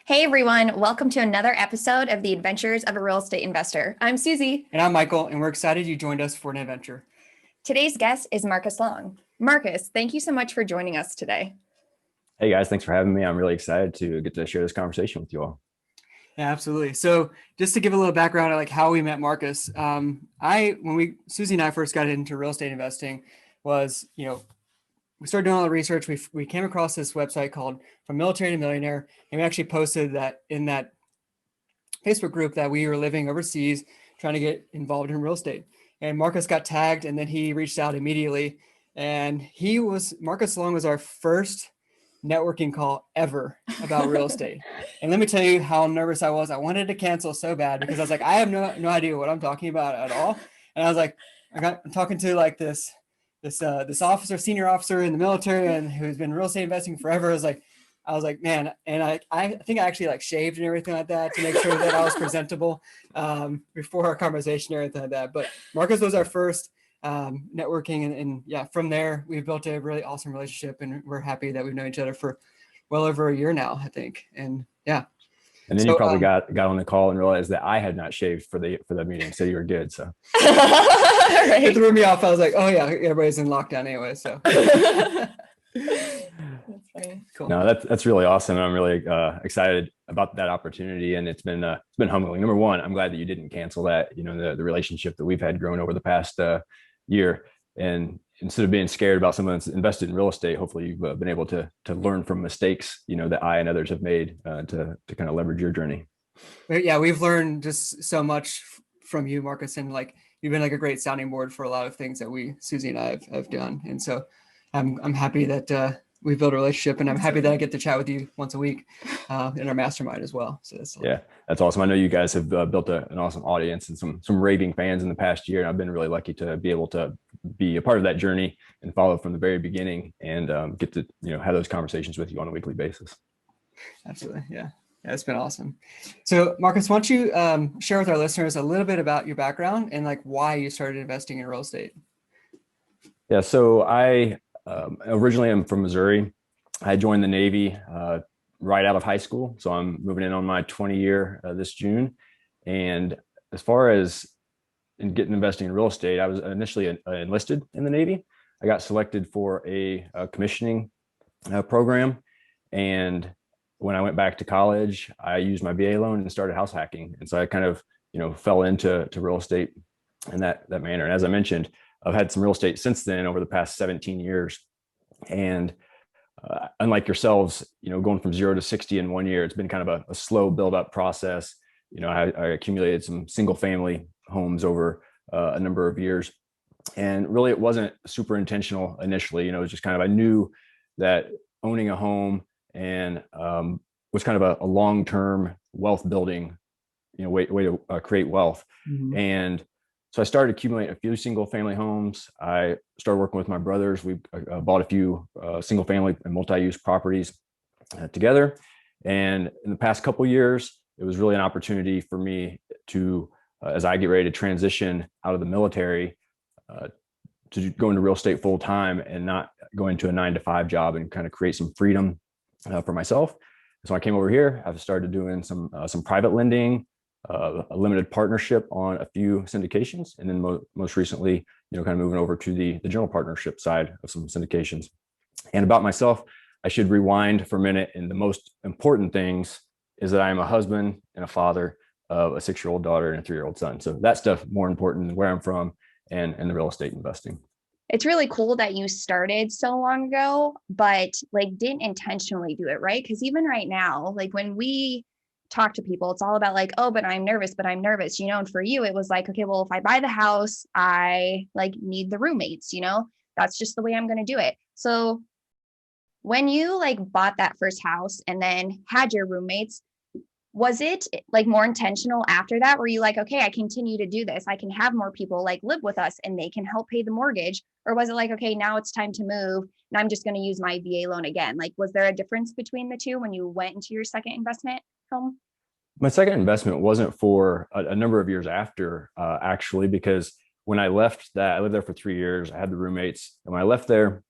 Hey everyone, welcome to another episode of the Adventures of a Real Estate Investor. I'm Susie. And I'm Michael, and we're excited you joined us for an adventure. Today's guest is Marcus Long. Marcus, thank you so much for joining us today. Hey guys, thanks for having me. I'm really excited to get to share this conversation with you all. Yeah, absolutely. So just to give a little background on like how we met Marcus, Susie and I first got into real estate investing was, we started doing all the research. We came across this website called From Military to Millionaire, and we actually posted that in that Facebook group that we were living overseas, trying to get involved in real estate. And Marcus got tagged, and then he reached out immediately. And Marcus Long was our first networking call ever about real estate. And let me tell you how nervous I was. I wanted to cancel so bad because I was like, I have no idea what I'm talking about at all. And I was like, I'm talking to like this officer, senior officer in the military, and who's been real estate investing forever. I was like, man, and I think I actually like shaved and everything like that to make sure that I was presentable before our conversation or anything like that. But Marcus was our first networking, and yeah, from there we've built a really awesome relationship, and we're happy that we've known each other for well over a year now, I think. And yeah. And then you probably got on the call and realized that I had not shaved for the meeting, so you were good. So right. It threw me off. I was like, oh yeah, everybody's in lockdown anyway. So that's funny. Cool. No, that's really awesome. I'm really excited about that opportunity, and it's been humbling. Number one, I'm glad that you didn't cancel that. The relationship that we've had grown over the past year, and instead of being scared about someone that's invested in real estate, hopefully you've been able to learn from mistakes that I and others have made to kind of leverage your journey. Yeah, we've learned just so much from you, Marcus, and like you've been like a great sounding board for a lot of things that Susie and I have done. And so I'm happy that we've built a relationship, and I'm happy that I get to chat with you once a week in our mastermind as well. So that's awesome. I know you guys have built an awesome audience and some raving fans in the past year. And I've been really lucky to be able to be a part of that journey and follow from the very beginning, and get to have those conversations with you on a weekly basis. Absolutely. Yeah, it's been awesome. So Marcus, why don't you share with our listeners a little bit about your background and like why you started investing in real estate? Yeah, so I originally am from Missouri. I joined the Navy right out of high school. So I'm moving in on my 20 year this June. And as far as getting investing in real estate, I was initially enlisted in the Navy. I got selected for a commissioning program. And when I went back to college, I used my VA loan and started house hacking. And so I kind of, fell into real estate in that manner. And as I mentioned, I've had some real estate since then over the past 17 years. And unlike yourselves, going from 0 to 60 in 1 year, it's been kind of a slow build up process. I accumulated some single family homes over a number of years. And really, it wasn't super intentional initially. It was just kind of, I knew that owning a home and was kind of a long-term wealth building, way to create wealth. Mm-hmm. And so I started accumulating a few single family homes. I started working with my brothers. We bought a few single family and multi-use properties together. And in the past couple of years, it was really an opportunity for me to, as I get ready to transition out of the military, to go into real estate full time and not go into a 9-to-5 job, and kind of create some freedom for myself. So I came over here. I've started doing some private lending, a limited partnership on a few syndications, and then most recently, kind of moving over to the general partnership side of some syndications. And about myself, I should rewind for a minute. And the most important things is that I am a husband and a father of a 6-year-old daughter and a 3-year-old son. So that stuff more important than where I'm from and the real estate investing. It's really cool that you started so long ago, but like didn't intentionally do it, right? Because even right now, like when we talk to people, it's all about like, oh, but I'm nervous, and for you, it was like, okay, well, if I buy the house, I like need the roommates, that's just the way I'm going to do it. So when you like bought that first house and then had your roommates, was it like more intentional after that? Were you like, okay, I continue to do this, I can have more people like live with us and they can help pay the mortgage? Or was it like, okay, now it's time to move and I'm just going to use my VA loan again? Like, was there a difference between the two when you went into your second investment home? My second investment wasn't for a number of years after, actually, because when I left that, I lived there for 3 years. I had the roommates. And when I left there,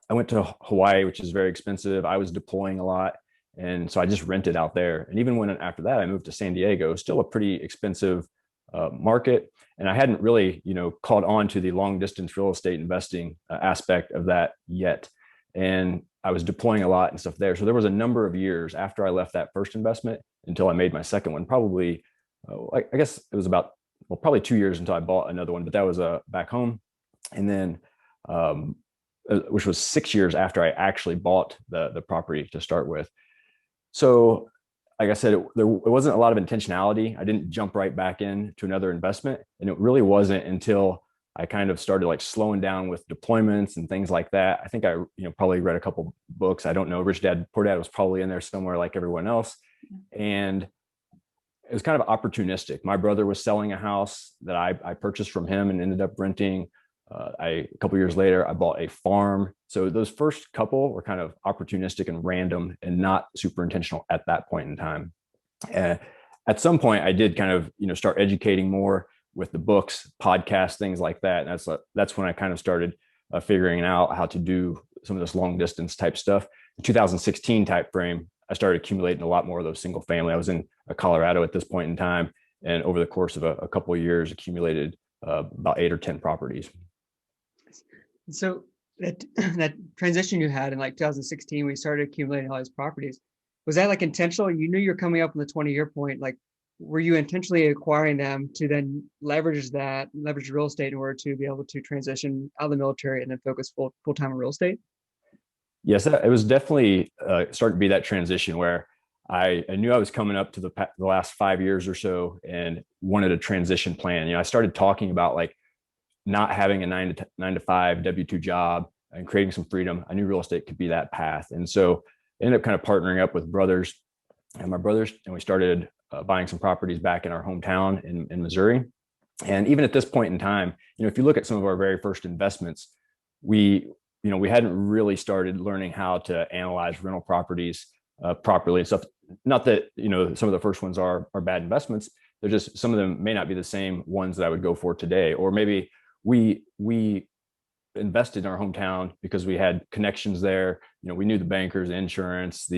I went to Hawaii, which is very expensive. I was deploying a lot. And so I just rented out there. And even when after that, I moved to San Diego, still a pretty expensive market. And I hadn't really, caught on to the long distance real estate investing aspect of that yet. And I was deploying a lot and stuff there. So there was a number of years after I left that first investment until I made my second one, probably, I guess it was about, well, probably 2 years until I bought another one, but that was back home. And then, which was 6 years after I actually bought the property to start with. So, like I said, there wasn't a lot of intentionality. I didn't jump right back into another investment. And it really wasn't until I kind of started like slowing down with deployments and things like that. I think I, probably read a couple books. I don't know. Rich Dad, Poor Dad was probably in there somewhere like everyone else. And it was kind of opportunistic. My brother was selling a house that I purchased from him and ended up renting. A couple years later, I bought a farm. So those first couple were kind of opportunistic and random and not super intentional at that point in time. At some point, I did kind of start educating more with the books, podcasts, things like that. And that's when I kind of started figuring out how to do some of this long distance type stuff. In 2016 type frame, I started accumulating a lot more of those single family. I was in Colorado at this point in time, and over the course of a couple of years, accumulated about 8 or 10 properties. So that transition you had in like 2016, we started accumulating all these properties. Was that like intentional? You knew you're coming up on the 20-year point. Like, were you intentionally acquiring them to then leverage real estate in order to be able to transition out of the military and then focus full time on real estate? Yes, it was definitely starting to be that transition where I knew I was coming up to the last 5 years or so and wanted a transition plan. I started talking about like not having a 9 to 5 W-2 job and creating some freedom. I knew real estate could be that path. And so I ended up kind of partnering up with my brothers, and we started buying some properties back in our hometown in Missouri. And even at this point in time, if you look at some of our very first investments, we hadn't really started learning how to analyze rental properties properly and stuff. Not that, some of the first ones are bad investments. They're just, some of them may not be the same ones that I would go for today. Or maybe we invested in our hometown because we had connections there. We knew the bankers, the insurance,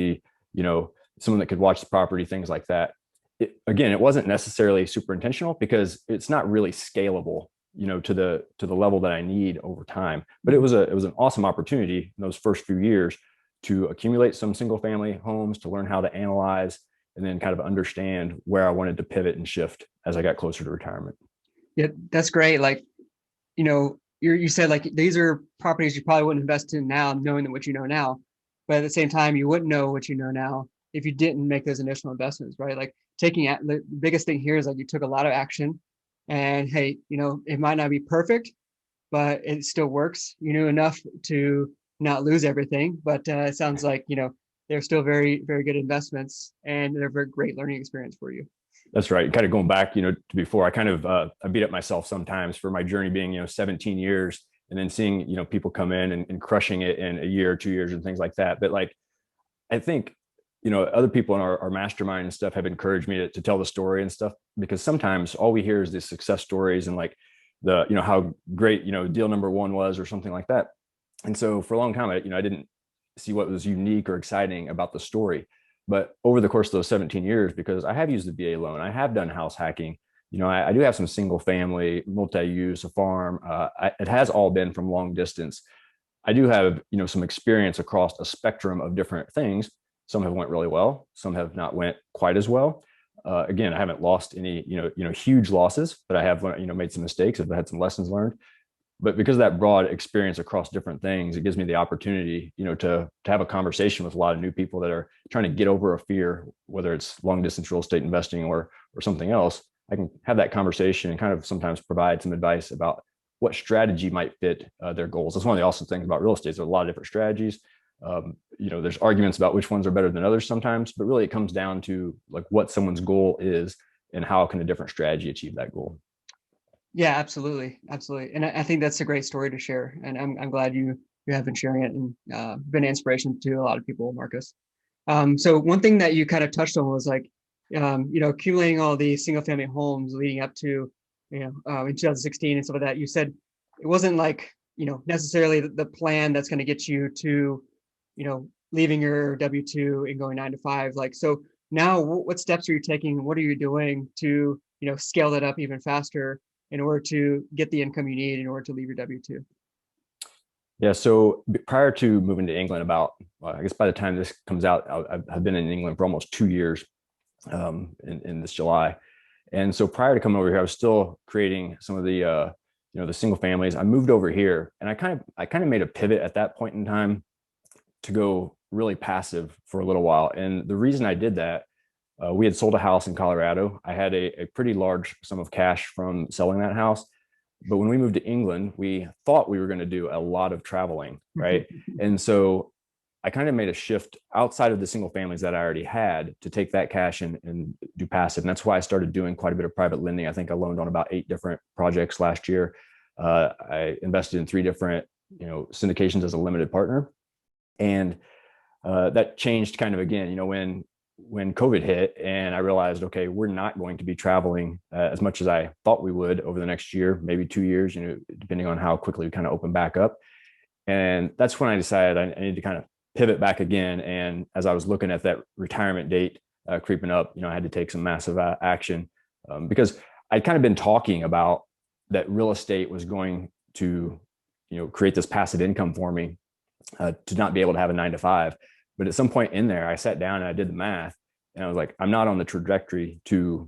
someone that could watch the property, things like that. It wasn't necessarily super intentional because it's not really scalable, to the level that I need over time. But it was an awesome opportunity in those first few years to accumulate some single family homes, to learn how to analyze, and then kind of understand where I wanted to pivot and shift as I got closer to retirement. Yeah, that's great. Like, you said like these are properties you probably wouldn't invest in now, knowing what you know now. But at the same time, you wouldn't know what you know now if you didn't make those initial investments, right? Like the biggest thing here is like you took a lot of action, and hey, it might not be perfect, but it still works. You knew enough to not lose everything, but it sounds like they're still very, very good investments, and they're a very great learning experience for you. That's right. Kind of going back, to before, I kind of I beat up myself sometimes for my journey being 17 years, and then seeing people come in and crushing it in a year or 2 years and things like that. But like, I think other people in our mastermind and stuff have encouraged me to tell the story and stuff, because sometimes all we hear is the success stories and like the how great deal number one was or something like that. And so for a long time, I didn't see what was unique or exciting about the story. But over the course of those 17 years, because I have used the VA loan, I have done house hacking, I do have some single family, multi-use, a farm. It has all been from long distance. I do have, some experience across a spectrum of different things. Some have went really well. Some have not went quite as well. Again, I haven't lost any, huge losses, but I have, made some mistakes. I've had some lessons learned. But because of that broad experience across different things, it gives me the opportunity, to have a conversation with a lot of new people that are trying to get over a fear, whether it's long distance real estate investing or something else. I can have that conversation and kind of sometimes provide some advice about what strategy might fit their goals. That's one of the awesome things about real estate. There's a lot of different strategies. There's arguments about which ones are better than others sometimes, but really it comes down to like what someone's goal is and how can a different strategy achieve that goal. Yeah, absolutely. Absolutely. And I think that's a great story to share. And I'm glad you have been sharing it and been an inspiration to a lot of people, Marcus. So one thing that you kind of touched on was like, accumulating all these single family homes leading up to, in 2016 and stuff like that. You said it wasn't like, necessarily the plan that's going to get you to, leaving your W-2 and going 9 to 5. Like, so now what steps are you taking? What are you doing to, scale that up even faster in order to get the income you need in order to leave your W-2? Yeah. So prior to moving to England, I guess by the time this comes out, I've been in England for almost 2 years in this July. And so prior to coming over here, I was still creating some of the single families. I moved over here, and I kind of made a pivot at that point in time to go really passive for a little while. And the reason I did that, we had sold a house in Colorado. I had a pretty large sum of cash from selling that house. But when we moved to England, we thought we were going to do a lot of traveling, right? And so I kind of made a shift outside of the single families that I already had to take that cash and do passive. And that's why I started doing quite a bit of private lending. I think I loaned on about 8 different projects last year. I invested in 3 different, syndications as a limited partner. And that changed kind of again, when COVID hit, and I realized, okay, we're not going to be traveling as much as I thought we would over the next year, maybe 2 years, depending on how quickly we kind of open back up. And that's when I decided I need to kind of pivot back again. And as I was looking at that retirement date creeping up, I had to take some massive action because I'd kind of been talking about that real estate was going to, create this passive income for me to not be able to have a 9 to 5. But at some point in there, I sat down and I did the math, and I was like, I'm not on the trajectory to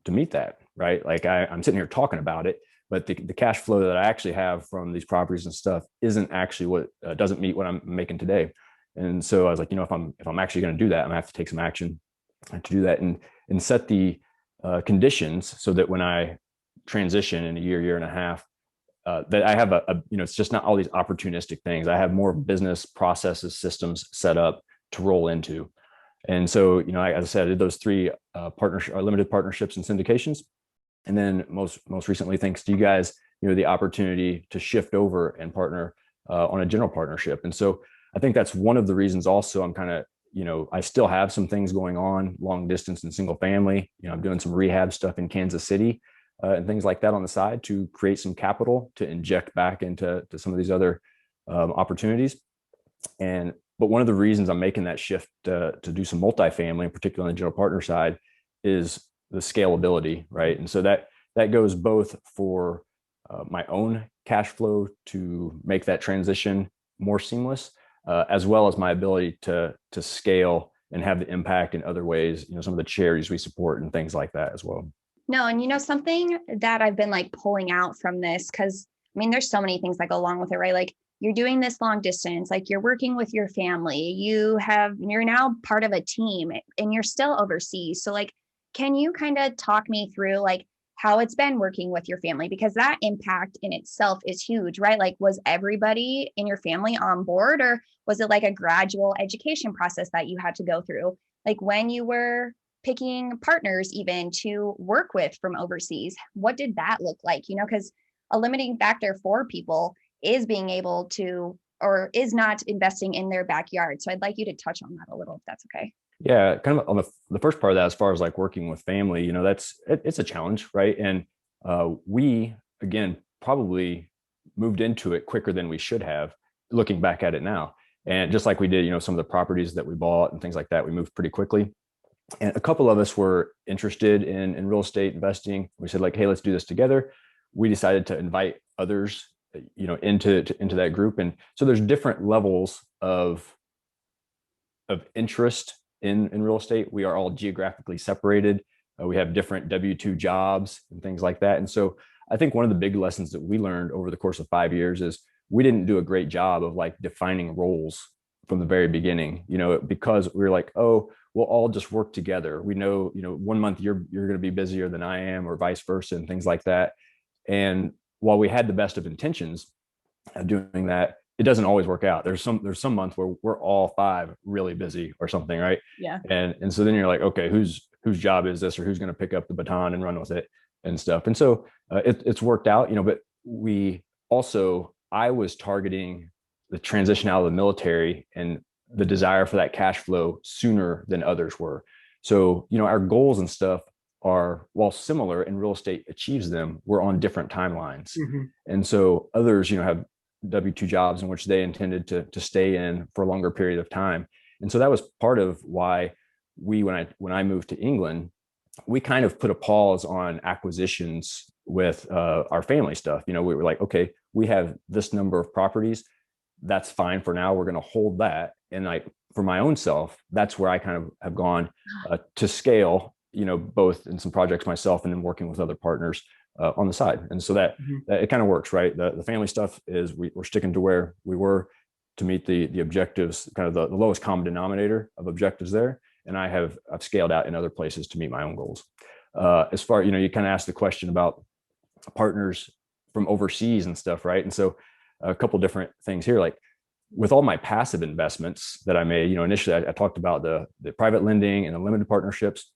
meet that, right? Like I'm sitting here talking about it, but the cash flow that I actually have from these properties and stuff isn't actually what doesn't meet what I'm making today. And so I was like, if I'm actually going to do that, I'm gonna have to take some action to do that and set the conditions so that when I transition in a year and a half, that I have it's just not all these opportunistic things. I have more business processes, systems set up to roll into. And so, as I said, I did those 3 limited partnerships and syndications. And then most recently, thanks to you guys, the opportunity to shift over and partner on a general partnership. And so I think that's one of the reasons also I'm kind of, I still have some things going on long distance and single family. I'm doing some rehab stuff in Kansas City and things like that on the side to create some capital to inject back into some of these other opportunities. But one of the reasons I'm making that shift to do some multifamily, particularly on the general partner side, is the scalability, right? And so that goes both for my own cash flow to make that transition more seamless, as well as my ability to scale and have the impact in other ways, some of the charities we support and things like that as well. No, and something that I've been like pulling out from this, because there's so many things that go along with it, right? Like you're doing this long distance, like you're working with your family, you're now part of a team and you're still overseas. So like, can you kind of talk me through like how it's been working with your family? Because that impact in itself is huge, right? Like, was everybody in your family on board, or was it like a gradual education process that you had to go through? Like when you were picking partners even to work with from overseas, what did that look like? Because a limiting factor for people is being able to, or is not investing in their backyard. So I'd like you to touch on that a little, if that's okay. Yeah, kind of on the first part of that, as far as like working with family, it's a challenge, right? And we, again, probably moved into it quicker than we should have, looking back at it now. And just like we did, some of the properties that we bought and things like that, we moved pretty quickly. And a couple of us were interested in real estate investing. We said like, hey, let's do this together. We decided to invite others, into that group. And so there's different levels of interest in real estate. We are all geographically separated. We have different W-2 jobs and things like that. And so I think one of the big lessons that we learned over the course of 5 years is we didn't do a great job of like defining roles from the very beginning, because we were like, oh, we'll all just work together. We know, 1 month you're going to be busier than I am, or vice versa, and things like that. And while we had the best of intentions of doing that, it doesn't always work out. There's some months where we're all 5 really busy or something, right? Yeah. And so then you're like, okay, whose job is this, or who's going to pick up the baton and run with it and stuff. And so it's worked out, but I was targeting the transition out of the military and the desire for that cash flow sooner than others were. So, our goals and stuff are, while similar and real estate achieves them, we're on different timelines. Mm-hmm. And so others, have W-2 jobs in which they intended to stay in for a longer period of time. And so that was part of why when I moved to England, we kind of put a pause on acquisitions with our family stuff. We were like, okay, we have this number of properties. That's fine for now. We're going to hold that. And like for my own self, that's where I kind of have gone to scale, both in some projects myself and then working with other partners on the side. And so that it kind of works, right? The family stuff is we're sticking to where we were to meet the objectives, kind of the lowest common denominator of objectives there. And I've scaled out in other places to meet my own goals. As far, you kind of asked the question about partners from overseas and stuff, right? And so a couple different things here, like with all my passive investments that I made, initially I talked about the private lending and the limited partnerships,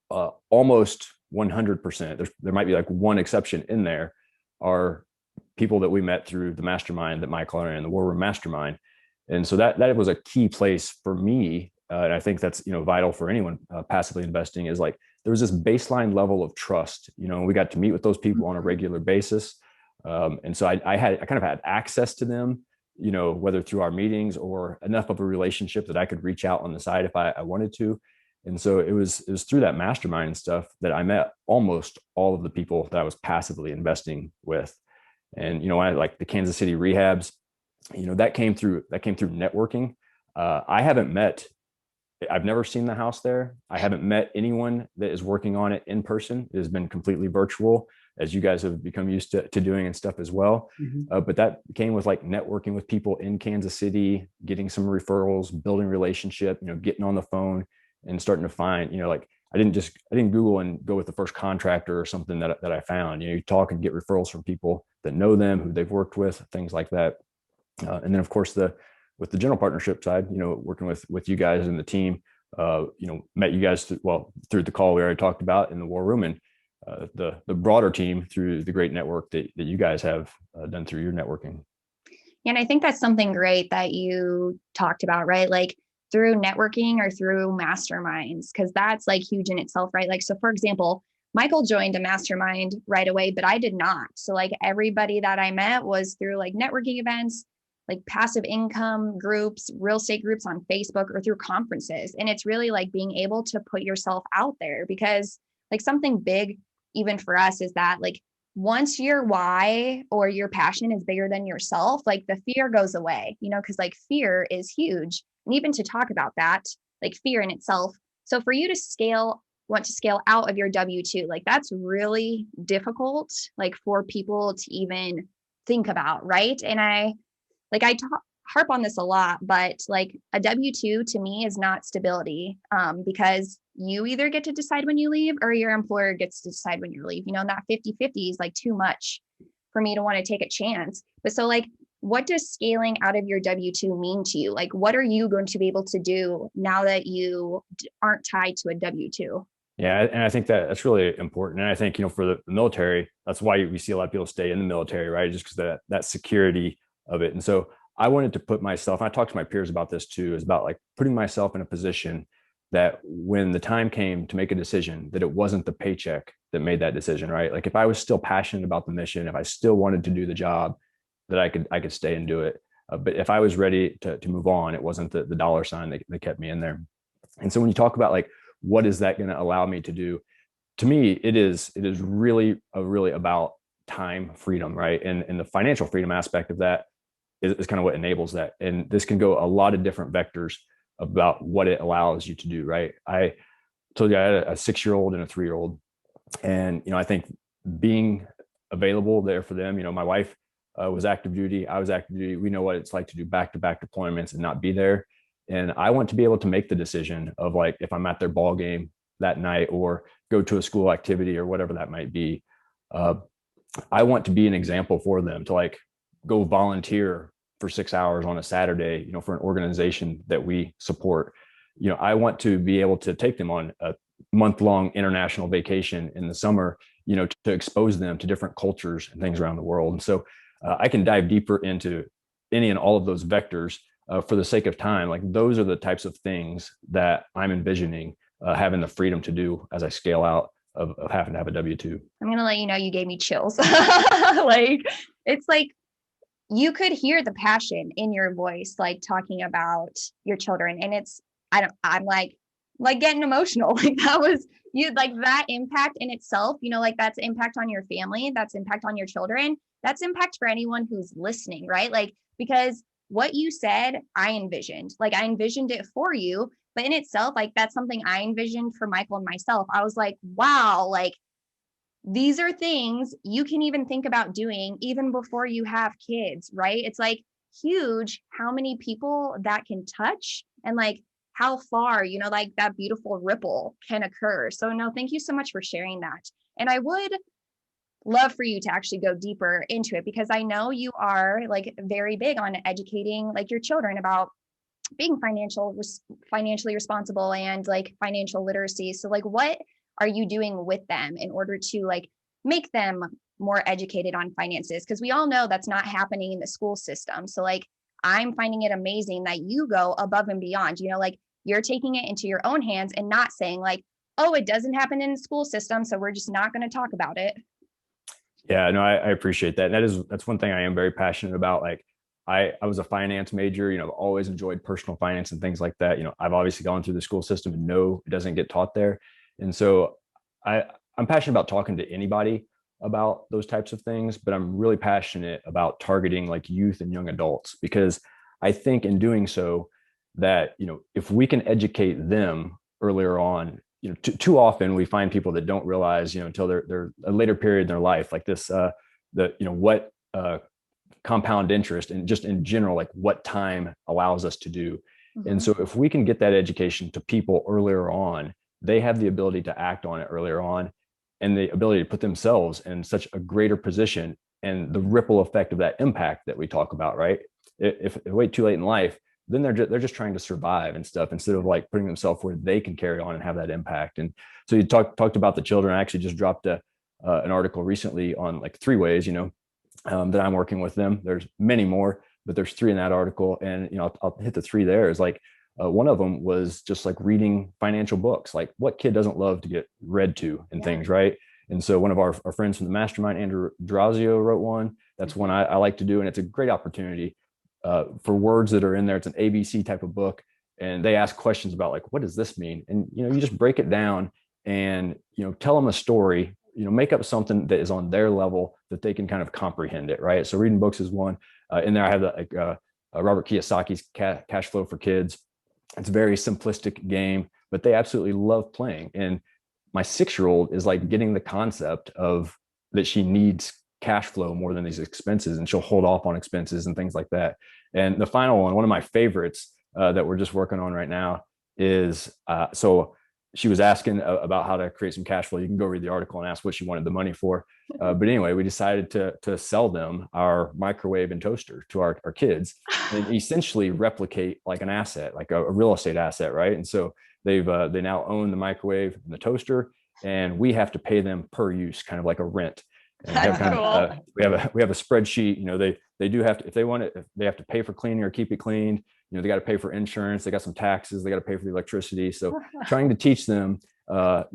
almost 100%. There might be like one exception in there, are people that we met through the mastermind that Michael and the War Room Mastermind. And so that was a key place for me. And I think that's, vital for anyone passively investing, is like, there was this baseline level of trust, and we got to meet with those people on a regular basis. And so I kind of had access to them, whether through our meetings or enough of a relationship that I could reach out on the side if I wanted to. And so it was through that mastermind and stuff that I met almost all of the people that I was passively investing with. And, I like the Kansas City rehabs, that came through networking. I've never seen the house there. I haven't met anyone that is working on it in person. It has been completely virtual, as you guys have become used to doing and stuff as well. But that came with like networking with people in Kansas City, getting some referrals, building relationship, getting on the phone and starting to find, like, I didn't Google and go with the first contractor or something that I found. You talk and get referrals from people that know them, who they've worked with, things like that. And then of course with the general partnership side, working with you guys and the team, met you guys through the call we already talked about in the War Room, and the broader team through the great network that you guys have done through your networking. And I think that's something great that you talked about, right? Like through networking or through masterminds, because that's like huge in itself, right? Like, so for example, Michael joined a mastermind right away, but I did not. So like everybody that I met was through like networking events, like passive income groups, real estate groups on Facebook, or through conferences. And it's really like being able to put yourself out there, because like something big, even for us, is that like once your why or your passion is bigger than yourself, like the fear goes away, because like fear is huge. And even to talk about that, like fear in itself. So for you to want to scale out of your W-2, like that's really difficult, like for people to even think about, right? And I harp on this a lot, but like a W-2 to me is not stability, because you either get to decide when you leave or your employer gets to decide when you leave. That 50-50 is like too much for me to want to take a chance. But so like, what does scaling out of your W-2 mean to you? Like, what are you going to be able to do now that you aren't tied to a W-2? Yeah, and I think that's really important. And I think, for the military, that's why we see a lot of people stay in the military, right? Just because that security of it. And so I wanted to put myself, and I talked to my peers about this too, is about like putting myself in a position that when the time came to make a decision, that it wasn't the paycheck that made that decision, right? Like if I was still passionate about the mission, if I still wanted to do the job, that I could stay and do it. But if I was ready to move on, it wasn't the dollar sign that kept me in there. And so when you talk about like, what is that going to allow me to do? To me, it is really about time freedom, right? And the financial freedom aspect of that is kind of what enables that. And this can go a lot of different vectors about what it allows you to do, right? I told you I had a 6-year-old and a 3-year-old. And, I think being available there for them, my wife was active duty. I was active duty. We know what it's like to do back-to-back deployments and not be there. And I want to be able to make the decision of like, if I'm at their ball game that night or go to a school activity or whatever that might be, I want to be an example for them to like go volunteer for 6 hours on a Saturday, for an organization that we support. I want to be able to take them on a month-long international vacation in the summer, to expose them to different cultures and things around the world. And so I can dive deeper into any and all of those vectors for the sake of time. Like those are the types of things that I'm envisioning having the freedom to do as I scale out of having to have a W-2. I'm going to let you know, you gave me chills. Like, it's like, you could hear the passion in your voice, like talking about your children. And I'm like getting emotional. Like that was you, like that impact in itself, like that's impact on your family, that's impact on your children, that's impact for anyone who's listening, right? Like, because what you said, I envisioned it for you, but in itself, like that's something I envisioned for Michael and myself. I was like, wow, like these are things you can even think about doing even before you have kids, right? It's like huge how many people that can touch and like how far, like that beautiful ripple can occur. So, no, thank you so much for sharing that. And I would love for you to actually go deeper into it because I know you are like very big on educating like your children about being financially responsible and like financial literacy. So like what are you doing with them in order to like make them more educated on finances? Because we all know that's not happening in the school system. So like I'm finding it amazing that you go above and beyond, like you're taking it into your own hands and not saying like, oh, it doesn't happen in the school system, so we're just not going to talk about it. Yeah, no, I appreciate that. That's one thing I am very passionate about. Like I was a finance major, I've always enjoyed personal finance and things like that. I've obviously gone through the school system and know it doesn't get taught there. And so I'm passionate about talking to anybody about those types of things, but I'm really passionate about targeting like youth and young adults, because I think in doing so that, if we can educate them earlier on, too often we find people that don't realize, until they're a later period in their life, like this, what compound interest and just in general, like what time allows us to do. Mm-hmm. And so if we can get that education to people earlier on, they have the ability to act on it earlier on and the ability to put themselves in such a greater position, and the ripple effect of that impact that we talk about, right? If they wait too late in life, then they're just trying to survive and stuff instead of like putting themselves where they can carry on and have that impact. And so you talked about the children. I actually just dropped an article recently on like 3 ways, that I'm working with them. There's many more, but there's 3 in that article. And, I'll hit the 3 there. Is like, one of them was just like reading financial books. Like what kid doesn't love to get read to and things, right? And so one of our friends from the mastermind, Andrew Drazio, wrote one. That's one I like to do. And it's a great opportunity for words that are in there. It's an ABC type of book. And they ask questions about like, what does this mean? And, you just break it down and, tell them a story, make up something that is on their level that they can kind of comprehend it. Right. So reading books is one. In there, I have Robert Kiyosaki's Cash Flow for Kids. It's a very simplistic game, but they absolutely love playing. And my 6-year-old is like getting the concept of that she needs cash flow more than these expenses, and she'll hold off on expenses and things like that. And the final one of my favorites that we're just working on right now is so she was asking about how to create some cash flow. You can go read the article and ask what she wanted the money for. But anyway, we decided to sell them our microwave and toaster to our kids and essentially replicate like an asset, like a real estate asset, right? And so they now own the microwave and the toaster, and we have to pay them per use, kind of like a rent. And we have a spreadsheet. They do have to, if they want it, if they have to pay for cleaning or keep it cleaned. They got to pay for insurance. They got some taxes. They got to pay for the electricity. So trying to teach them, that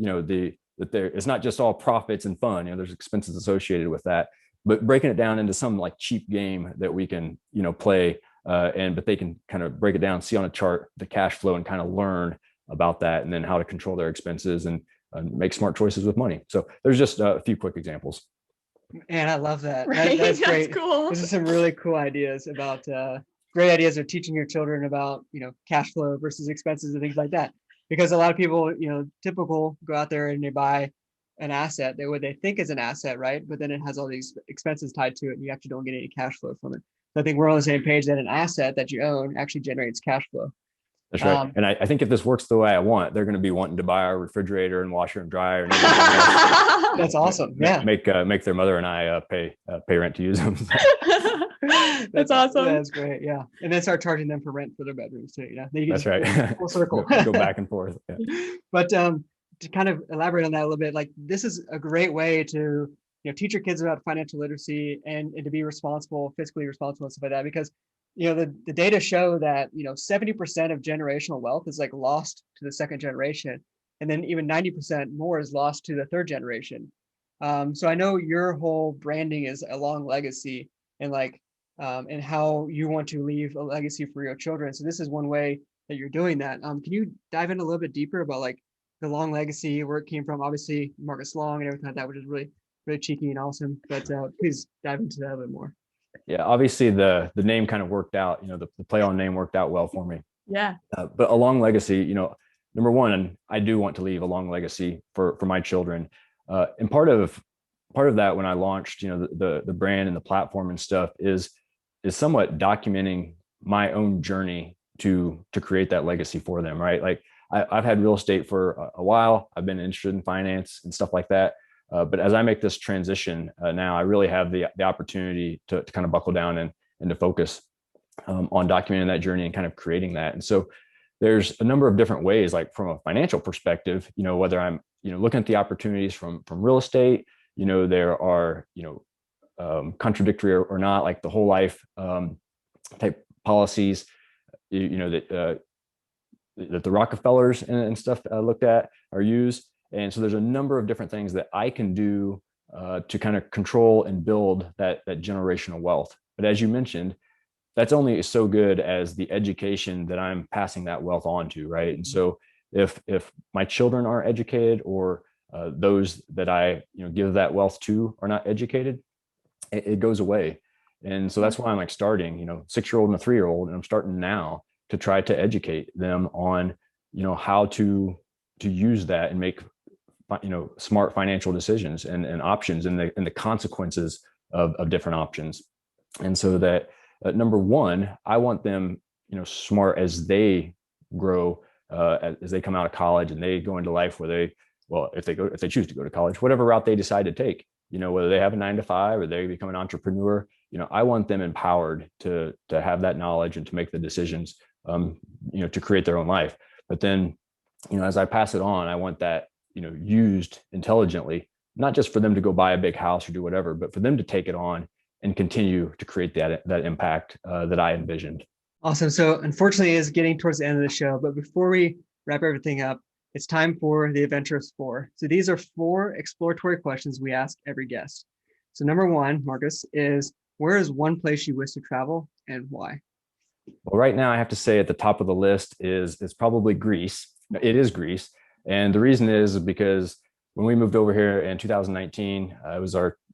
it's not just all profits and fun. There's expenses associated with that, but breaking it down into some like cheap game that we can, play, but they can kind of break it down, see on a chart the cash flow, and kind of learn about that, and then how to control their expenses and make smart choices with money. So there's just a few quick examples. Man, I love that. Right? That's great. Cool. This is some really cool ideas about great ideas of teaching your children about, cash flow versus expenses and things like that. Because a lot of people, typical go out there and they buy an asset that what they think is an asset, right? But then it has all these expenses tied to it, and you actually don't get any cash flow from it. So I think we're on the same page that an asset that you own actually generates cash flow. That's right. And I think if this works the way I want, they're going to be wanting to buy our refrigerator and washer and dryer and everything else. That's awesome. Yeah. Make their mother and I pay rent to use them. That's awesome. That's great. Yeah. And then start charging them for rent for their bedrooms too. That's right. Full circle. Go back and forth. Yeah. But to kind of elaborate on that a little bit, like this is a great way to, teach your kids about financial literacy and to be responsible, fiscally responsible and stuff like that, because the data show that 70% of generational wealth is like lost to the second generation, and then even 90% more is lost to the third generation. So I know your whole branding is a long legacy, and like and how you want to leave a legacy for your children. So this is one way that you're doing that. Can you dive in a little bit deeper about like the Long legacy, where it came from? Obviously, Marcus Long and everything like that, which is really, really cheeky and awesome. But please dive into that a bit more. Yeah, obviously the name kind of worked out. The play on name worked out well for me. Yeah. But a long legacy, number one, I do want to leave a long legacy for my children. And part of that, when I launched, the brand and the platform and stuff, is somewhat documenting my own journey to create that legacy for them, right? Like I've had real estate for a while. I've been interested in finance and stuff like that. But as I make this transition now, I really have the opportunity to kind of buckle down and to focus on documenting that journey and kind of creating that. And so there's a number of different ways, like from a financial perspective, whether I'm, looking at the opportunities from real estate, there are, contradictory or not, like the whole life type policies, that the Rockefellers and stuff looked at or used. And so there's a number of different things that I can do to kind of control and build that generational wealth. But as you mentioned, that's only so good as the education that I'm passing that wealth on to, right? And so if my children aren't educated, or those that I give that wealth to are not educated, it goes away. And so that's why I'm like starting, 6-year-old and a 3-year-old, and I'm starting now to try to educate them on, how to use that and make, smart financial decisions and options and the consequences of different options. And so that number one, I want them, smart as they grow, as they come out of college and they go into life where if they choose to go to college, whatever route they decide to take, whether they have a 9-to-5 or they become an entrepreneur, I want them empowered to have that knowledge and to make the decisions, to create their own life. But then, as I pass it on, I want that, used intelligently, not just for them to go buy a big house or do whatever, but for them to take it on and continue to create that impact that I envisioned. Awesome. So unfortunately, it's getting towards the end of the show, but before we wrap everything up, it's time for the Adventurous 4. So these are 4 exploratory questions we ask every guest. So number 1, Marcus, is where is one place you wish to travel and why? Well, right now I have to say at the top of the list is probably Greece. It is Greece. And the reason is because when we moved over here in 2019,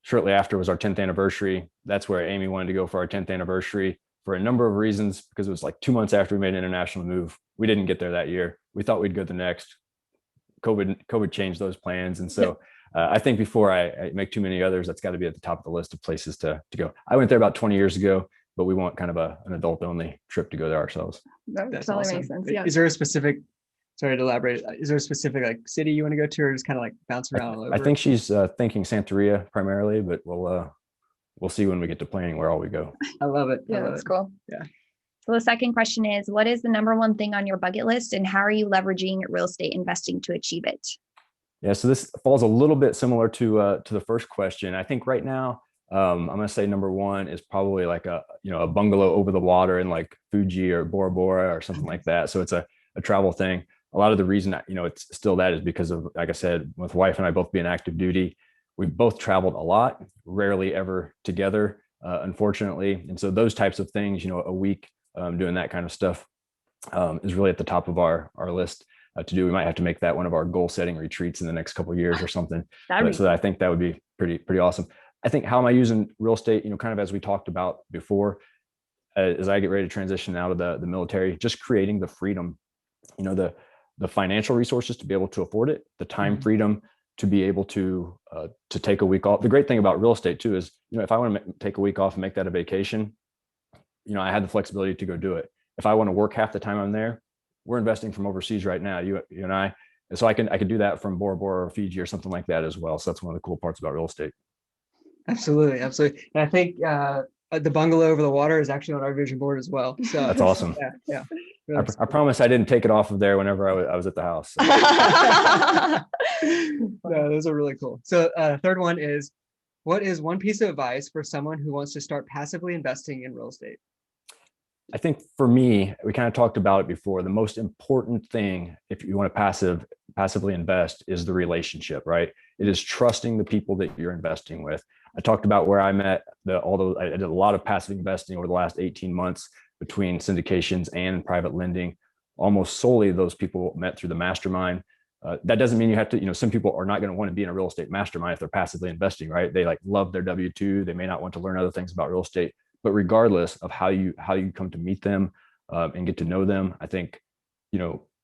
shortly after was our 10th anniversary. That's where Amy wanted to go for our 10th anniversary for a number of reasons, because it was like 2 months after we made an international move. We didn't get there that year. We thought we'd go the next. COVID changed those plans. And so I think before I make too many others, that's got to be at the top of the list of places to go. I went there about 20 years ago, but we want kind of an adult only trip to go there ourselves. That That's totally awesome. makes sense. Yeah. Is there a specific, sorry to elaborate, is there a specific like city you want to go to, or just kind of like bounce around all over? I think she's thinking Santeria primarily, but we'll see when we get to planning where all we go. I love it. Yeah, that's cool. Yeah. So the second question is, what is the number one thing on your bucket list, and how are you leveraging real estate investing to achieve it? Yeah, so this falls a little bit similar to the first question. I think right now, I'm going to say number one is probably like a bungalow over the water in like Fuji or Bora Bora or something like that. So it's a travel thing. A lot of the reason it's still that is because of, like I said, with wife and I both being active duty, we've both traveled a lot, rarely ever together, unfortunately. And so those types of things, a week doing that kind of stuff is really at the top of our list to do. We might have to make that one of our goal setting retreats in the next couple of years or something. So I think that would be pretty awesome. I think how am I using real estate, kind of as we talked about before, as I get ready to transition out of the military, just creating the freedom, the financial resources to be able to afford it, the time freedom to be able to take a week off. The great thing about real estate too is, if I want to take a week off and make that a vacation, I had the flexibility to go do it. If I want to work half the time I'm there, we're investing from overseas right now, you and I. And so I can do that from Bora Bora or Fiji or something like that as well. So that's one of the cool parts about real estate. Absolutely. And I think the bungalow over the water is actually on our vision board as well. So that's awesome. Yeah. I promise I didn't take it off of there whenever I was at the house. So. No, those are really cool. So third one is, what is one piece of advice for someone who wants to start passively investing in real estate? I think for me, we kind of talked about it before. The most important thing, if you want to passively invest, is the relationship, right? It is trusting the people that you're investing with. I talked about where I met although I did a lot of passive investing over the last 18 months between syndications and private lending. Almost solely those people met through the mastermind. That doesn't mean you have to, some people are not going to want to be in a real estate mastermind if they're passively investing, right? They like love their W-2. They may not want to learn other things about real estate, but regardless of how you come to meet them and get to know them, I think,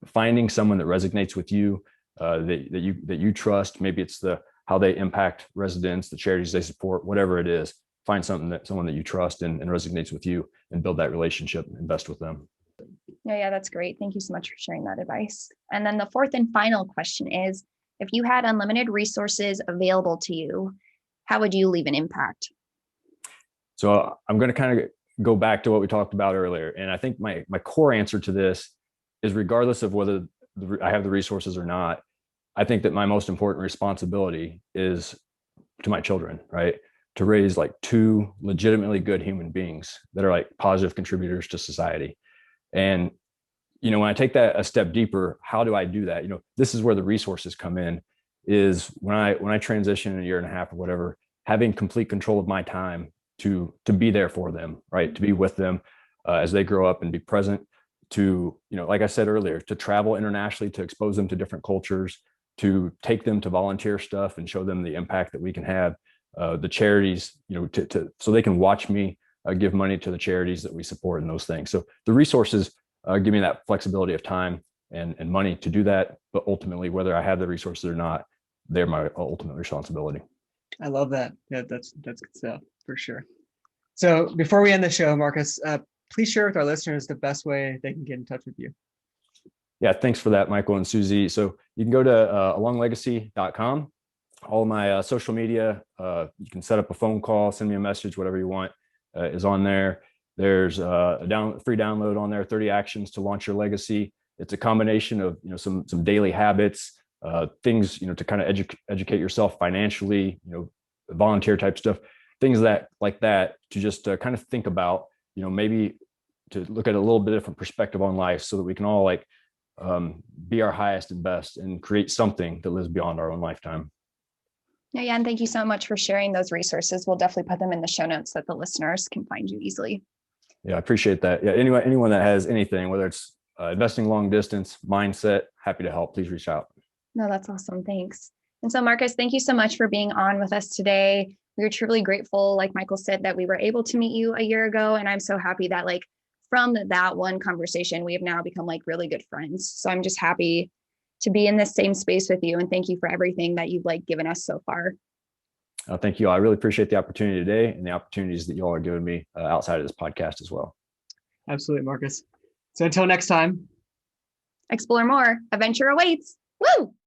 finding someone that resonates with you, that you trust, maybe it's how they impact residents, the charities they support, whatever it is, find someone that you trust and resonates with you, and build that relationship and invest with them. Yeah, that's great. Thank you so much for sharing that advice. And then the fourth and final question is, if you had unlimited resources available to you, how would you leave an impact? So I'm going to kind of go back to what we talked about earlier. And I think my core answer to this is, regardless of whether I have the resources or not, I think that my most important responsibility is to my children, right? To raise like two legitimately good human beings that are like positive contributors to society. And, when I take that a step deeper, how do I do that? This is where the resources come in, is when I transition in a year and a half or whatever, having complete control of my time to be there for them, right? To be with them as they grow up and be present, to, like I said earlier, to travel internationally, to expose them to different cultures, to take them to volunteer stuff and show them the impact that we can have, the charities, so they can watch me give money to the charities that we support and those things. So the resources give me that flexibility of time and money to do that. But ultimately, whether I have the resources or not, they're my ultimate responsibility. I love that. Yeah, that's good stuff for sure. So before we end the show, Marcus, please share with our listeners the best way they can get in touch with you. Yeah, thanks for that, Michael and Susie. So you can go to alonglegacy.com. All my social media, you can set up a phone call, send me a message, whatever you want is on there. There's a free download on there, 30 actions to launch your legacy. It's a combination of some daily habits, things to kind of educate yourself financially, volunteer type stuff, things like that to just kind of think about, maybe to look at a little bit different perspective on life, so that we can all be our highest and best and create something that lives beyond our own lifetime. Yeah, and thank you so much for sharing those resources. We'll definitely put them in the show notes so that the listeners can find you easily. Yeah, I appreciate that. Yeah, anyone that has anything, whether it's investing long distance, mindset, happy to help. Please reach out. No, that's awesome. Thanks. And so, Marcus, thank you so much for being on with us today. We were truly grateful, like Michael said, that we were able to meet you a year ago. And I'm so happy that from that one conversation, we have now become really good friends. So I'm just happy to be in this same space with you. And thank you for everything that you've given us so far. Thank you. I really appreciate the opportunity today and the opportunities that you all are giving me outside of this podcast as well. Absolutely, Marcus. So until next time, explore more. Adventure awaits. Woo!